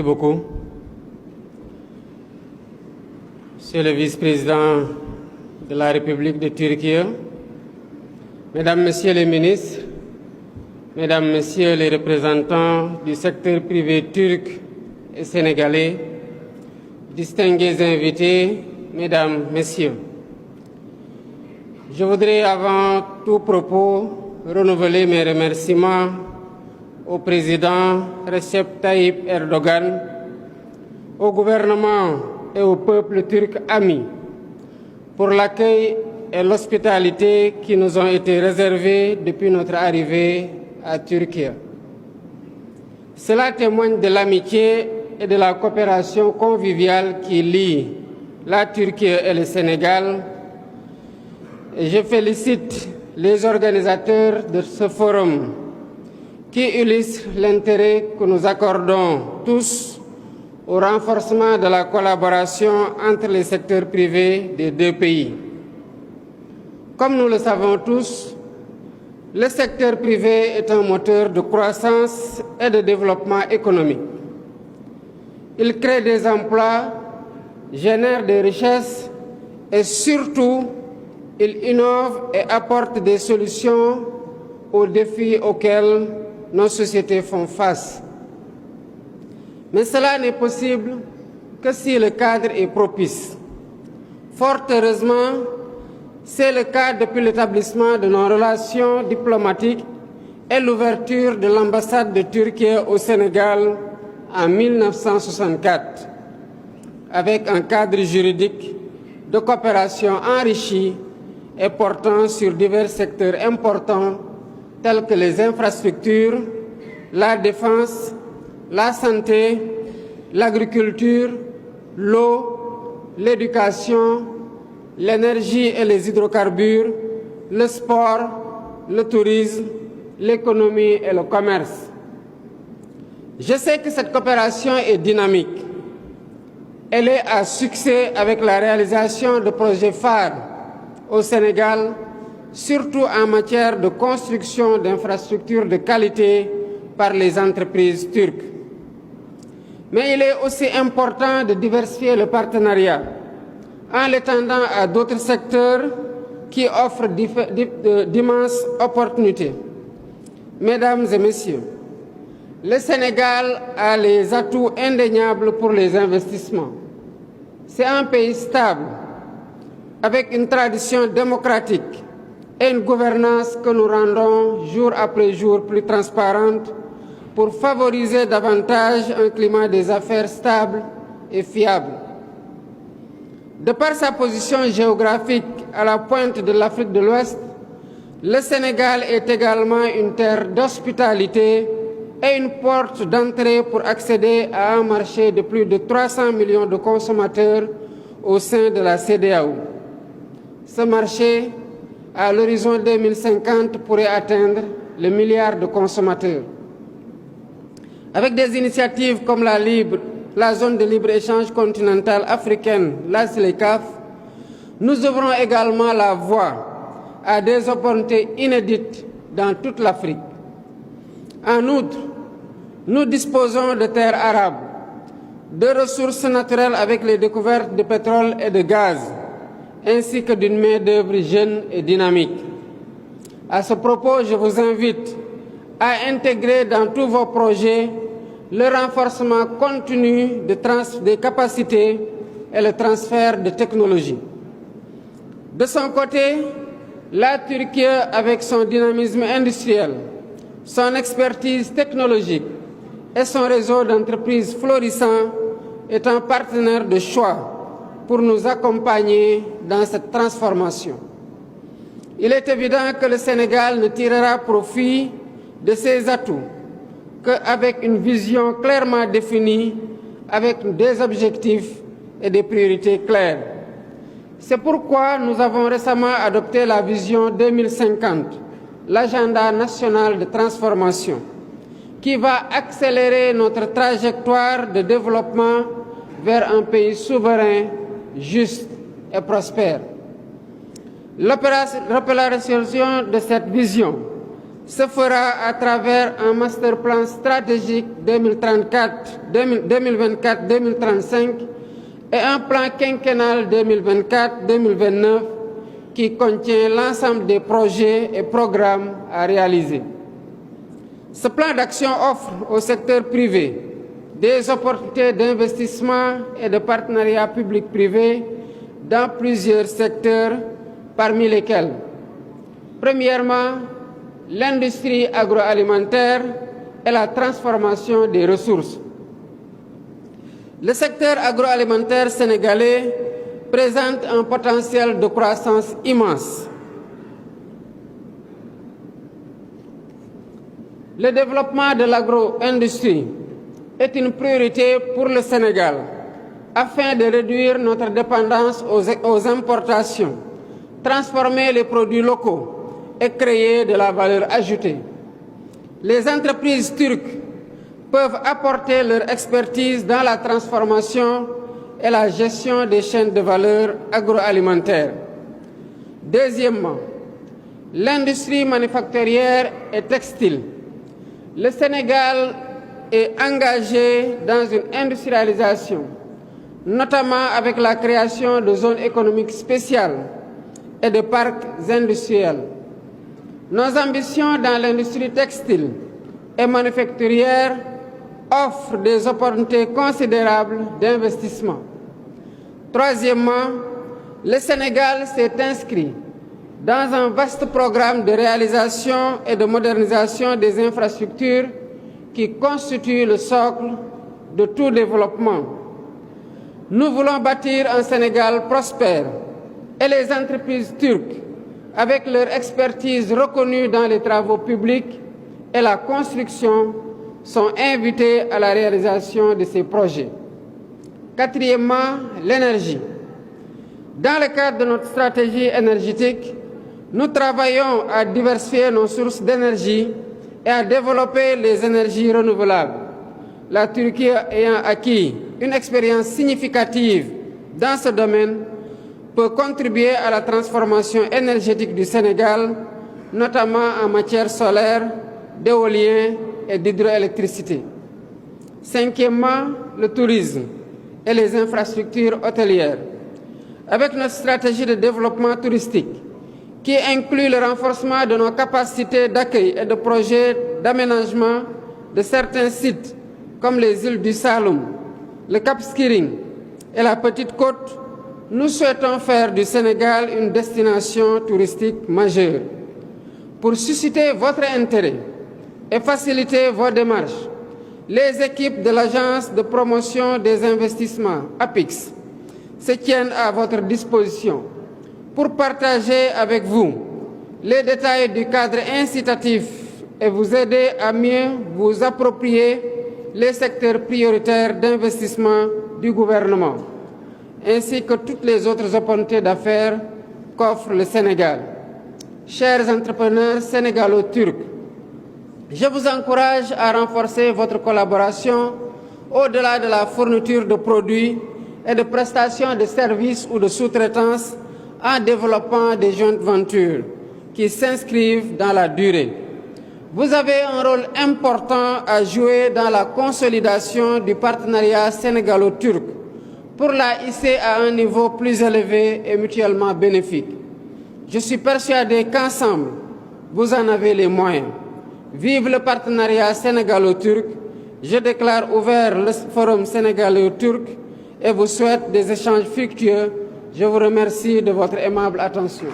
beaucoup. Monsieur le vice-président de la République de Turquie, Mesdames, Messieurs les ministres, Mesdames, Messieurs les représentants du secteur privé turc et sénégalais, distingués invités, Mesdames, Messieurs, je voudrais avant tout propos renouveler mes remerciements au président Recep Tayyip Erdogan, au gouvernement et au peuple turc ami pour l'accueil et l'hospitalité qui nous ont été réservés depuis notre arrivée à Turquie. Cela témoigne de l'amitié et de la coopération conviviale qui lie la Turquie et le Sénégal. Et je félicite les organisateurs de ce forum qui illustre l'intérêt que nous accordons tous au renforcement de la collaboration entre les secteurs privés des deux pays. Comme nous le savons tous, le secteur privé est un moteur de croissance et de développement économique. Il crée des emplois, génère des richesses et surtout, il innove et apporte des solutions aux défis auxquels nos sociétés font face. Mais cela n'est possible que si le cadre est propice. Fort heureusement, c'est le cas depuis l'établissement de nos relations diplomatiques et l'ouverture de l'ambassade de Turquie au Sénégal en 1964, avec un cadre juridique de coopération enrichi et portant sur divers secteurs importants tels que les infrastructures, la défense, la santé, l'agriculture, l'eau, l'éducation, l'énergie et les hydrocarbures, le sport, le tourisme, l'économie et le commerce. Je sais que cette coopération est dynamique. Elle est à succès avec la réalisation de projets phares au Sénégal, surtout en matière de construction d'infrastructures de qualité par les entreprises turques. Mais il est aussi important de diversifier le partenariat en l'étendant à d'autres secteurs qui offrent d'immenses opportunités. Mesdames et Messieurs, le Sénégal a les atouts indéniables pour les investissements. C'est un pays stable, avec une tradition démocratique et une gouvernance que nous rendons jour après jour plus transparente pour favoriser davantage un climat des affaires stable et fiable. De par sa position géographique à la pointe de l'Afrique de l'Ouest, le Sénégal est également une terre d'hospitalité et une porte d'entrée pour accéder à un marché de plus de 300 millions de consommateurs au sein de la CEDEAO. Ce marché, à l'horizon 2050, pourrait atteindre le milliard de consommateurs. Avec des initiatives comme la zone de libre-échange continentale africaine, la ZLECAf, nous ouvrons également la voie à des opportunités inédites dans toute l'Afrique. En outre, nous disposons de terres arables, de ressources naturelles avec les découvertes de pétrole et de gaz, ainsi que d'une main-d'œuvre jeune et dynamique. À ce propos, je vous invite à intégrer dans tous vos projets le renforcement continu des capacités et le transfert de technologies. De son côté, la Turquie, avec son dynamisme industriel, son expertise technologique et son réseau d'entreprises florissant, est un partenaire de choix pour nous accompagner dans cette transformation. Il est évident que le Sénégal ne tirera profit de ses atouts qu'avec une vision clairement définie, avec des objectifs et des priorités claires. C'est pourquoi nous avons récemment adopté la vision 2050, l'agenda national de transformation, qui va accélérer notre trajectoire de développement vers un pays souverain, juste et prospère. L'opération de cette vision se fera à travers un master plan stratégique 2024-2035 et un plan quinquennal 2024-2029 qui contient l'ensemble des projets et programmes à réaliser. Ce plan d'action offre au secteur privé des opportunités d'investissement et de partenariat public-privé dans plusieurs secteurs, parmi lesquels, premièrement, l'industrie agroalimentaire et la transformation des ressources. Le secteur agroalimentaire sénégalais présente un potentiel de croissance immense. Le développement de l'agro-industrie est une priorité pour le Sénégal afin de réduire notre dépendance aux importations, transformer les produits locaux et créer de la valeur ajoutée. Les entreprises turques peuvent apporter leur expertise dans la transformation et la gestion des chaînes de valeur agroalimentaires. Deuxièmement, l'industrie manufacturière et textile. Le Sénégal est engagé dans une industrialisation, notamment avec la création de zones économiques spéciales et de parcs industriels. Nos ambitions dans l'industrie textile et manufacturière offrent des opportunités considérables d'investissement. Troisièmement, le Sénégal s'est inscrit dans un vaste programme de réalisation et de modernisation des infrastructures qui constituent le socle de tout développement. Nous voulons bâtir un Sénégal prospère et les entreprises turques, avec leur expertise reconnue dans les travaux publics et la construction, sont invitées à la réalisation de ces projets. Quatrièmement, l'énergie. Dans le cadre de notre stratégie énergétique, nous travaillons à diversifier nos sources d'énergie et à développer les énergies renouvelables. La Turquie ayant acquis une expérience significative dans ce domaine, peut contribuer à la transformation énergétique du Sénégal, notamment en matière solaire, d'éolien et d'hydroélectricité. Cinquièmement, le tourisme et les infrastructures hôtelières. Avec notre stratégie de développement touristique, qui inclut le renforcement de nos capacités d'accueil et de projets d'aménagement de certains sites, comme les îles du Saloum, le Cap Skirring et la Petite Côte, nous souhaitons faire du Sénégal une destination touristique majeure. Pour susciter votre intérêt et faciliter vos démarches, les équipes de l'Agence de promotion des investissements, APIX, se tiennent à votre disposition pour partager avec vous les détails du cadre incitatif et vous aider à mieux vous approprier les secteurs prioritaires d'investissement du gouvernement, ainsi que toutes les autres opportunités d'affaires qu'offre le Sénégal. Chers entrepreneurs sénégalo-turcs, je vous encourage à renforcer votre collaboration au-delà de la fourniture de produits et de prestations de services ou de sous-traitance en développant des joint ventures qui s'inscrivent dans la durée. Vous avez un rôle important à jouer dans la consolidation du partenariat sénégalo-turc pour la hisser à un niveau plus élevé et mutuellement bénéfique. Je suis persuadé qu'ensemble, vous en avez les moyens. Vive le partenariat sénégalo-turc. Je déclare ouvert le forum sénégalo-turc et vous souhaite des échanges fructueux. Je vous remercie de votre aimable attention.